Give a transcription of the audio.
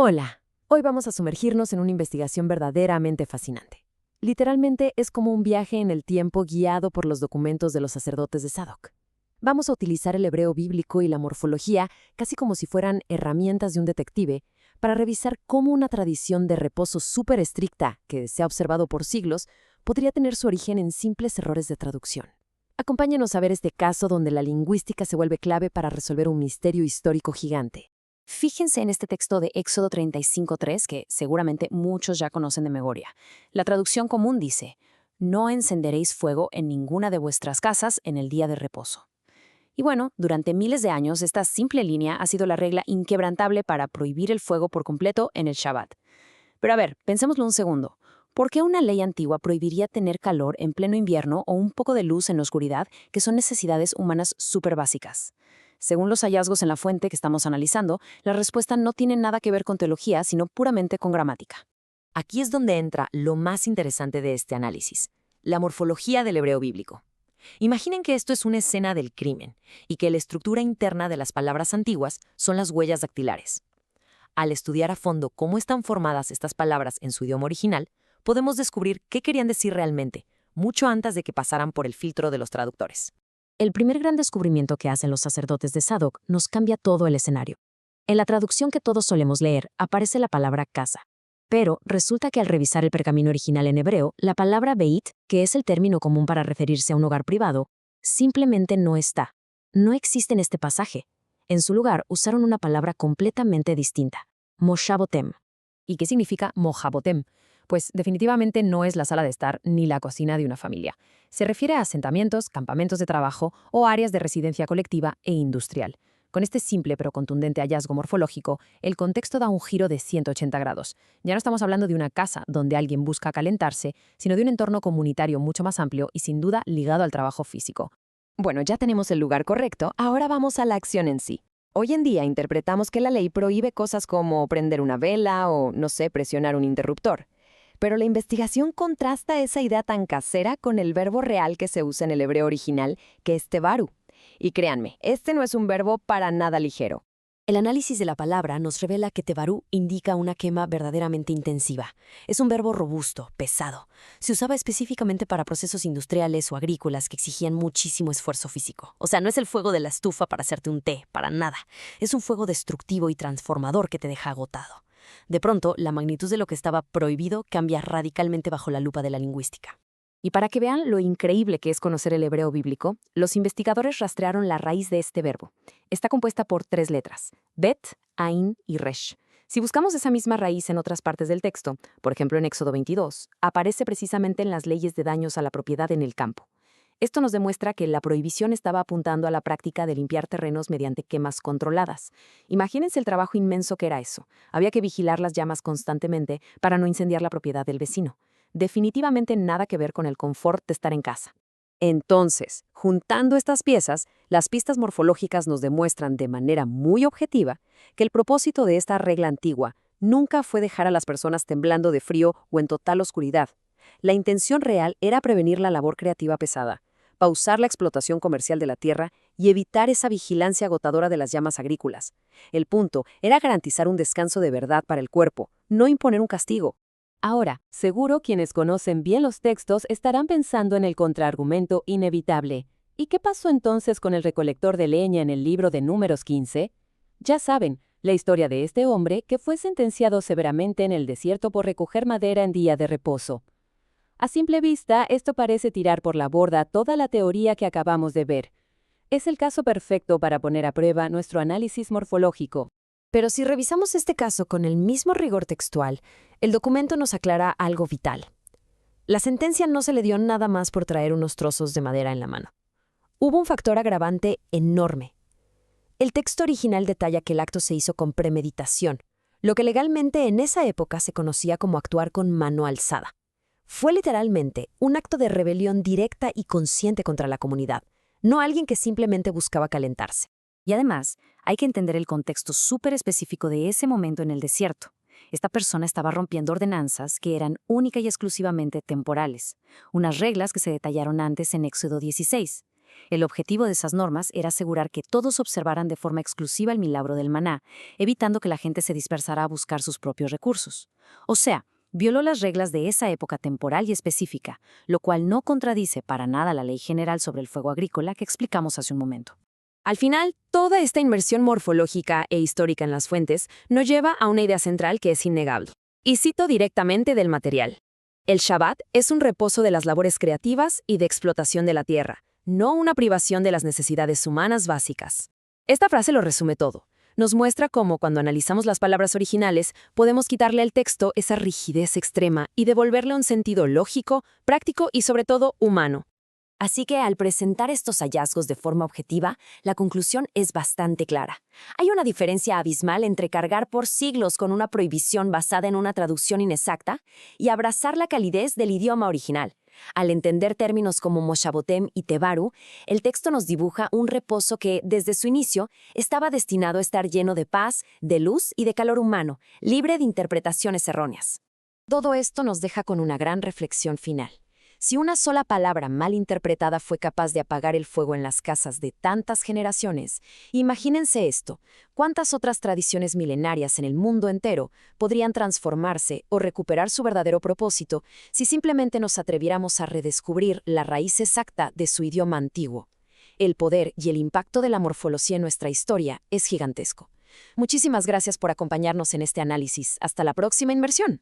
Hola, hoy vamos a sumergirnos en una investigación verdaderamente fascinante. Literalmente es como un viaje en el tiempo guiado por los documentos de los sacerdotes de Sadoc. Vamos a utilizar el hebreo bíblico y la morfología casi como si fueran herramientas de un detective para revisar cómo una tradición de reposo súper estricta que se ha observado por siglos podría tener su origen en simples errores de traducción. Acompáñenos a ver este caso donde la lingüística se vuelve clave para resolver un misterio histórico gigante. Fíjense en este texto de Éxodo 35:3, que seguramente muchos ya conocen de memoria. La traducción común dice: «No encenderéis fuego en ninguna de vuestras casas en el día de reposo». Y bueno, durante miles de años esta simple línea ha sido la regla inquebrantable para prohibir el fuego por completo en el Shabbat. Pero a ver, pensémoslo un segundo. ¿Por qué una ley antigua prohibiría tener calor en pleno invierno o un poco de luz en la oscuridad, que son necesidades humanas súper básicas? Según los hallazgos en la fuente que estamos analizando, la respuesta no tiene nada que ver con teología, sino puramente con gramática. Aquí es donde entra lo más interesante de este análisis, la morfología del hebreo bíblico. Imaginen que esto es una escena del crimen y que la estructura interna de las palabras antiguas son las huellas dactilares. Al estudiar a fondo cómo están formadas estas palabras en su idioma original, podemos descubrir qué querían decir realmente, mucho antes de que pasaran por el filtro de los traductores. El primer gran descubrimiento que hacen los sacerdotes de Sadoc nos cambia todo el escenario. En la traducción que todos solemos leer aparece la palabra casa. Pero resulta que al revisar el pergamino original en hebreo, la palabra beit, que es el término común para referirse a un hogar privado, simplemente no está. No existe en este pasaje. En su lugar usaron una palabra completamente distinta: moshabotem. ¿Y qué significa mojabotem? Pues definitivamente no es la sala de estar ni la cocina de una familia. Se refiere a asentamientos, campamentos de trabajo o áreas de residencia colectiva e industrial. Con este simple pero contundente hallazgo morfológico, el contexto da un giro de 180 grados. Ya no estamos hablando de una casa donde alguien busca calentarse, sino de un entorno comunitario mucho más amplio y sin duda ligado al trabajo físico. Bueno, ya tenemos el lugar correcto, ahora vamos a la acción en sí. Hoy en día interpretamos que la ley prohíbe cosas como prender una vela o, no sé, presionar un interruptor. Pero la investigación contrasta esa idea tan casera con el verbo real que se usa en el hebreo original, que es tebaru. Y créanme, este no es un verbo para nada ligero. El análisis de la palabra nos revela que tebarú indica una quema verdaderamente intensiva. Es un verbo robusto, pesado. Se usaba específicamente para procesos industriales o agrícolas que exigían muchísimo esfuerzo físico. O sea, no es el fuego de la estufa para hacerte un té, para nada. Es un fuego destructivo y transformador que te deja agotado. De pronto, la magnitud de lo que estaba prohibido cambia radicalmente bajo la lupa de la lingüística. Y para que vean lo increíble que es conocer el hebreo bíblico, los investigadores rastrearon la raíz de este verbo. Está compuesta por 3 letras: bet, ain y resh. Si buscamos esa misma raíz en otras partes del texto, por ejemplo en Éxodo 22, aparece precisamente en las leyes de daños a la propiedad en el campo. Esto nos demuestra que la prohibición estaba apuntando a la práctica de limpiar terrenos mediante quemas controladas. Imagínense el trabajo inmenso que era eso. Había que vigilar las llamas constantemente para no incendiar la propiedad del vecino. Definitivamente nada que ver con el confort de estar en casa. Entonces, juntando estas piezas, las pistas morfológicas nos demuestran de manera muy objetiva que el propósito de esta regla antigua nunca fue dejar a las personas temblando de frío o en total oscuridad. La intención real era prevenir la labor creativa pesada, pausar la explotación comercial de la tierra y evitar esa vigilancia agotadora de las llamas agrícolas. El punto era garantizar un descanso de verdad para el cuerpo, no imponer un castigo. Ahora, seguro quienes conocen bien los textos estarán pensando en el contraargumento inevitable. ¿Y qué pasó entonces con el recolector de leña en el libro de Números 15? Ya saben, la historia de este hombre que fue sentenciado severamente en el desierto por recoger madera en día de reposo. A simple vista, esto parece tirar por la borda toda la teoría que acabamos de ver. Es el caso perfecto para poner a prueba nuestro análisis morfológico. Pero si revisamos este caso con el mismo rigor textual, el documento nos aclara algo vital. La sentencia no se le dio nada más por traer unos trozos de madera en la mano. Hubo un factor agravante enorme. El texto original detalla que el acto se hizo con premeditación, lo que legalmente en esa época se conocía como actuar con mano alzada. Fue literalmente un acto de rebelión directa y consciente contra la comunidad, no alguien que simplemente buscaba calentarse. Y además, hay que entender el contexto súper específico de ese momento en el desierto. Esta persona estaba rompiendo ordenanzas que eran única y exclusivamente temporales, unas reglas que se detallaron antes en Éxodo 16. El objetivo de esas normas era asegurar que todos observaran de forma exclusiva el milagro del maná, evitando que la gente se dispersara a buscar sus propios recursos. O sea, violó las reglas de esa época temporal y específica, lo cual no contradice para nada la ley general sobre el fuego agrícola que explicamos hace un momento. Al final, toda esta inmersión morfológica e histórica en las fuentes nos lleva a una idea central que es innegable. Y cito directamente del material. El Shabbat es un reposo de las labores creativas y de explotación de la tierra, no una privación de las necesidades humanas básicas. Esta frase lo resume todo. Nos muestra cómo, cuando analizamos las palabras originales, podemos quitarle al texto esa rigidez extrema y devolverle un sentido lógico, práctico y, sobre todo, humano. Así que al presentar estos hallazgos de forma objetiva, la conclusión es bastante clara. Hay una diferencia abismal entre cargar por siglos con una prohibición basada en una traducción inexacta y abrazar la calidez del idioma original. Al entender términos como Moshabotem y Tebaru, el texto nos dibuja un reposo que, desde su inicio, estaba destinado a estar lleno de paz, de luz y de calor humano, libre de interpretaciones erróneas. Todo esto nos deja con una gran reflexión final. Si una sola palabra mal interpretada fue capaz de apagar el fuego en las casas de tantas generaciones, imagínense esto: ¿cuántas otras tradiciones milenarias en el mundo entero podrían transformarse o recuperar su verdadero propósito si simplemente nos atreviéramos a redescubrir la raíz exacta de su idioma antiguo? El poder y el impacto de la morfología en nuestra historia es gigantesco. Muchísimas gracias por acompañarnos en este análisis. Hasta la próxima inmersión.